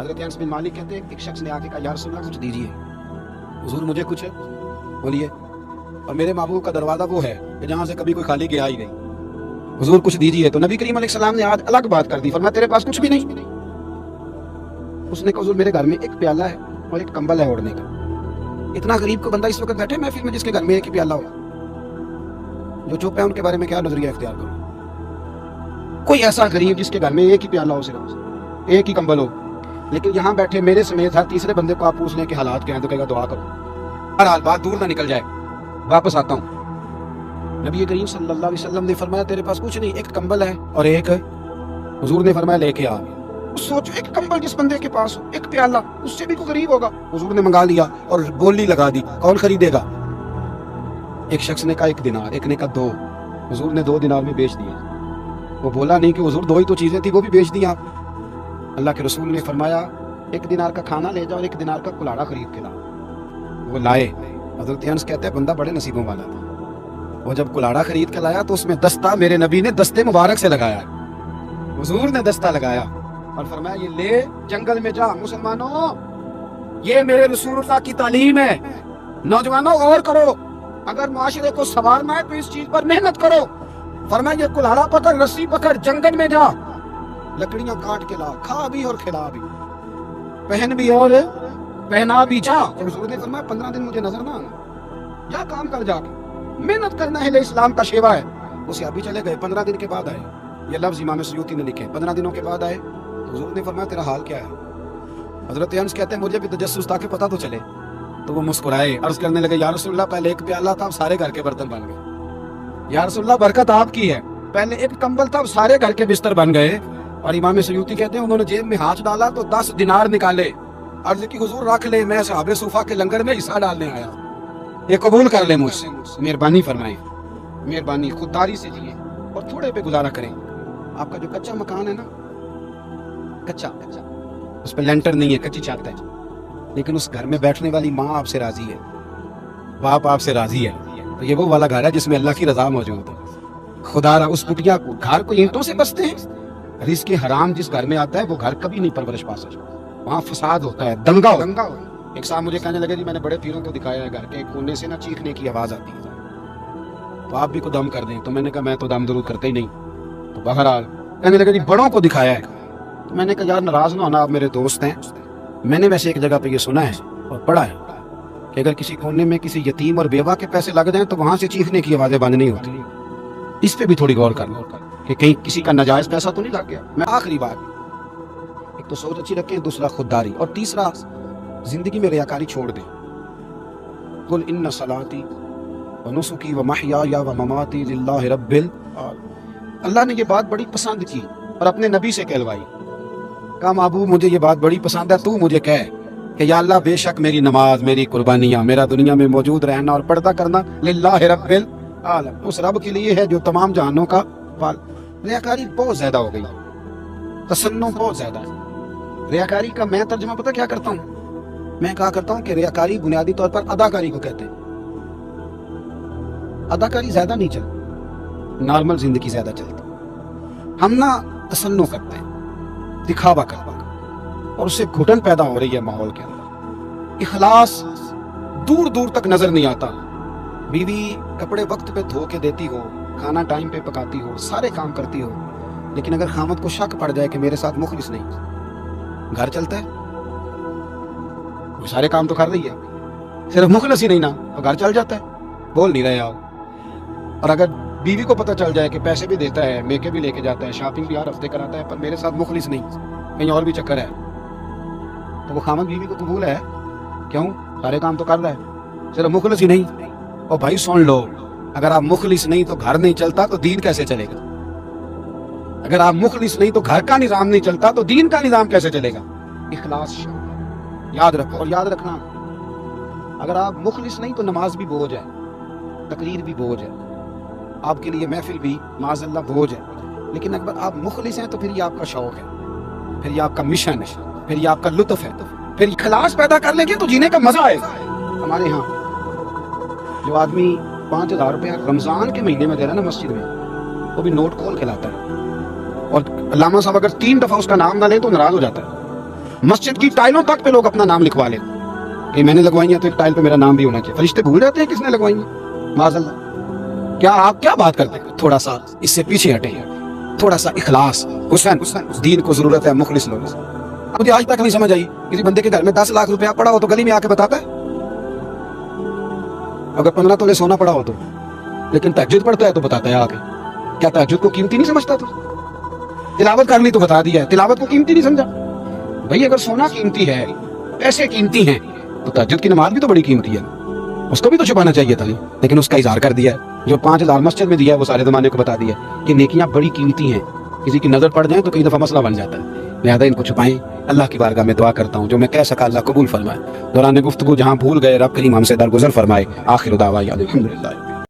حضرت انس بن مالک کہتے ہیں ایک شخص نے آ کے کہا یا رسول اللہ کچھ دیجیے، حضور مجھے کچھ بولیے، اور میرے محبوب کا دروازہ وہ ہے کہ جہاں سے کبھی کوئی خالی گیا ہی نہیں، حضور کچھ دیجیے۔ تو نبی کریم علیہ السلام نے آج الگ بات کر دی، فرمایا تیرے پاس کچھ بھی نہیں؟ اس نے کہا حضور میرے گھر میں ایک پیالہ ہے اور ایک کمبل ہے اوڑھنے کا۔ اتنا غریب کو بندہ اس وقت بیٹھے محفل میں جس کے گھر میں ایک ہی پیالہ ہو، جو چپ ہے ان کے بارے میں کیا نظریہ اختیار کروں؟ کوئی ایسا غریب جس کے گھر میں ایک ہی پیالہ ہو، صرف ایک ہی کمبل ہو، لیکن یہاں بیٹھے میرے سمیت ہر تیسرے بندے کو آپ پوچھ لیں کہ حالات کیا ہیں تو کہے گا دعا کرو۔ بہرحال بات دور نہ نکل جائے، واپس آتا ہوں۔ نبی کریم صلی اللہ علیہ وسلم نے فرمایا تیرے پاس کچھ نہیں، ایک کمبل ہے اور ایک، حضور نے فرمایا لے کے آ۔ سوچو ایک کمبل جس بندے کے پاس ہو، ایک پیالہ، اس سے بھی کوئی غریب ہوگا۔ حضور نے منگا لیا اور بولی لگا دی، کون خریدے گا؟ ایک شخص نے کہا 1 دینار، ایک نے کہا 2، حضور نے 2 دینار میں بیچ دیا۔ وہ بولا نہیں کہ حضور 2 ہی تو چیزیں تھی، وہ بھی بیچ دیا۔ اللہ کے رسول نے فرمایا 1 دینار کا کھانا لے جاؤ اور 1 دینار کا کلاڑا خرید کے لاؤ۔ وہ لائے۔ حضرت انس کہتے ہیں بندہ بڑے نصیبوں والا تھا، وہ جب کلاڑا خرید کے لایا تو اس میں دستہ میرے نبی نے دستے مبارک سے لگایا، حضور نے دستہ لگایا اور فرمایا یہ لے جنگل میں جا۔ مسلمانوں یہ میرے رسول اللہ کی تعلیم ہے، نوجوانوں غور کرو، اگر معاشرے کو سنوارنا ہے تو اس چیز پر محنت کرو۔ فرمایا یہ کلاڑا پکڑ، رسی پکڑ، جنگل میں جا، لکڑیاں کاٹ کے لا، کھا بھی اور کھلا بھی، پہن بھی اور پہنا بھی جا۔ حضور نے فرمایا 15 دن مجھے نظر نہ آنا، جا کام کر، جا کے محنت کرنا ہے، اسلام کا شیوا ہے۔ اسے ابھی چلے گئے، 15 دن کے بعد آئے، یہ لفظ امام سیوطی نے لکھے، 15 دنوں کے بعد آئے، حضور نے فرمایا تیرا حال کیا ہے؟ حضرت انس کہتے ہیں مجھے بھی تجسس تھا کہ پتہ تو چلے، تو وہ مسکرائے، عرض کرنے لگے یا رسول اللہ پہلے ایک پیالہ تھا اب سارے گھر کے برتن بن گئے۔ یا رسول اللہ برکت آپ کی ہے، پہلے ایک کمبل تھا اب سارے گھر کے بستر بن گئے۔ اور امام سیوطی کہتے ہیں انہوں نے جیب میں ہاتھ ڈالا تو 10 دینار نکالے، عرض کی حضور رکھ لے، میں صحاب صوفہ کے لنگر میں حصہ ڈالنے آیا، یہ قبول کر لے مجھ سے، مہربانی فرمائیں، مہربانی، خودداری سے جیے اور تھوڑے پہ گزارا کریں۔ آپ کا جو کچا مکان ہے نا، کچا، اس پہ لینٹر نہیں ہے، کچی چھت ہے، لیکن اس گھر میں بیٹھنے والی ماں آپ سے راضی ہے، باپ آپ سے راضی ہے، تو یہ وہ والا گھر ہے جس میں اللہ کی رضا موجود ہے۔ خدا را اس کٹیا کو گھر کو اینٹوں سے بستے ہیں، رزق حرام جس گھر میں آتا ہے وہ گھر کبھی نہیں پرورش پا سکتا، وہاں فساد ہوتا ہے، دنگا ہوتا ہے۔ ایک صاحب مجھے کہنے لگے جی میں نے بڑے پیروں کو دکھایا ہے گھر کے کونے سے نہ چیخنے کی آواز آتی ہے، تو آپ بھی کو دم کر دیں، تو میں نے کہا میں تو دم درود کرتے ہی نہیں۔ تو بہرحال کہنے لگے جی بڑوں کو دکھایا ہے، تو میں نے کہا یار ناراض نہ ہونا، آپ میرے دوست ہیں، میں نے ویسے ایک جگہ پہ یہ سنا ہے اور پڑھا ہے کہ اگر کسی کونے میں کسی یتیم اور بیوہ کے پیسے لگ جائیں تو وہاں سے چیخنے کی آوازیں بند نہیں ہوتی، اس پہ بھی تھوڑی غور کر لو کہ کہیں کسی کا ناجائز پیسہ تو نہیں لگ گیا۔ میں آخری بات، ایک تو سوچ اچھی رکھیں، دوسرا خودداری، اور تیسرا زندگی میں ریاکاری چھوڑ دیں۔ قل ان صلاتی ونسکی ومحیای ومماتی للہ رب العالمین۔ اللہ نے یہ بات بڑی پسند کی اور اپنے نبی سے کہلوائی، کہا محبوب مجھے یہ بات بڑی پسند ہے، تو مجھے کہہ کہ یا اللہ بے شک میری نماز، میری قربانیاں، میرا دنیا میں موجود رہنا اور پردہ کرنا للہ رب العالمین، اس رب کے لیے ہے جو تمام جہانوں کا پال۔ ریاکاری بہت زیادہ ہو گئی، تصنع بہت زیادہ ہے۔ ریاکاری کا میں ترجمہ پتہ کیا کرتا ہوں؟ میں کہا کرتا ہوں کہ ریاکاری بنیادی طور پر اداکاری کو کہتے ہیں۔ اداکاری زیادہ نہیں چلتی، نارمل زندگی زیادہ چلتی، ہم نہ تصنع کرتے ہیں، دکھاوا کرتے ہیں، اور اس سے گھٹن پیدا ہو رہی ہے ماحول کے اندر، اخلاص دور دور تک نظر نہیں آتا۔ بیوی کپڑے وقت پہ دھو کے دیتی ہو، کھانا ٹائم پہ پکاتی ہو، سارے کام کرتی ہو، لیکن اگر خامد کو شک پڑ جائے کہ میرے ساتھ مخلص نہیں، گھر چلتا ہے؟ وہ سارے کام تو کر رہی ہے، صرف مخلص ہی نہیں نا، تو گھر چل جاتا ہے، بول نہیں رہے آپ۔ اور اگر بیوی کو پتہ چل جائے کہ پیسے بھی دیتا ہے، میکے بھی لے کے جاتا ہے، شاپنگ بھی ہر ہفتے کراتا ہے، پر میرے ساتھ مخلص نہیں، کہیں اور بھی چکر ہے، تو وہ خامد بیوی کو قبول ہے؟ کیوں؟ سارے کام تو کر رہا ہے، صرف مخلص ہی نہیں۔ اور بھائی سن لو، اگر آپ مخلص نہیں تو گھر نہیں چلتا تو دین کیسے چلے گا؟ اگر آپ مخلص نہیں تو گھر کا نظام نہیں چلتا تو دین کا نظام کیسے چلے گا؟ اخلاص یاد رکھو، اور یاد رکھنا اگر آپ مخلص نہیں تو نماز بھی بوجھ ہے، تقریر بھی بوجھ ہے، آپ کے لیے محفل بھی معاذ اللہ بوجھ ہے، لیکن اگر آپ مخلص ہیں تو پھر یہ آپ کا شوق ہے، پھر یہ آپ کا مشن ہے، پھر یہ آپ کا لطف ہے، پھر اخلاص پیدا کر لیں گے تو جینے کا مزہ آئے گا۔ ہمارے ہاں جو آدمی 5000 روپیہ رمضان کے مہینے میں دے رہا ہے نا مسجد میں، وہ بھی نوٹ کھول کے لاتا ہے، اور علامہ صاحب اگر 3 دفعہ اس کا نام نہ لیں تو ناراض ہو جاتا ہے، مسجد کی ٹائلوں تک پہ لوگ اپنا نام لکھوا لیں کہ میں نے لگوائی ہیں تو ایک ٹائل پہ میرا نام بھی ہونا چاہیے. فرشتے بھول جاتے ہیں کس نے لگوائی ہیں معاذ اللہ. کیا آپ کیا بات کرتے ہیں؟ تھوڑا سا اس سے پیچھے ہٹیں, تھوڑا سا اخلاص. حسین دین کو ضرورت ہے مخلص لوگوں. مجھے آج تک نہیں سمجھ آئی کسی بندے کے گھر میں 10 لاکھ روپیہ پڑا ہو تو گلی میں آ کے بتاتا ہے, اگر 15 تولے سونا پڑا ہو تو, لیکن تہجد پڑھتا ہے تو بتاتا ہے آ کے. کیا تہجد کو قیمتی نہیں سمجھتا تو؟ تلاوت کر لی تو بتا دیا ہے, تلاوت کو قیمتی نہیں سمجھا. بھائی اگر سونا قیمتی ہے, پیسے قیمتی ہیں, تو تہجد کی نماز بھی تو بڑی قیمتی ہے, اس کو بھی تو چھپانا چاہیے تھا. لیکن اس کا اظہار کر دیا ہے. جو 5000 مسجد میں دیا ہے وہ سارے زمانے کو بتا دیا کہ نیکیاں بڑی قیمتی ہیں, کسی کی نظر پڑ جائیں تو کئی دفعہ مسئلہ بن جاتا ہے. لہذا ان کو چھپائیں. اللہ کی بارگاہ میں دعا کرتا ہوں جو میں کہہ سکا اللہ قبول فرمائے. دوران گفتگو جہاں بھول گئے رب کریم ہم سے درگزر فرمائے. آخر دعوانا الحمدللہ.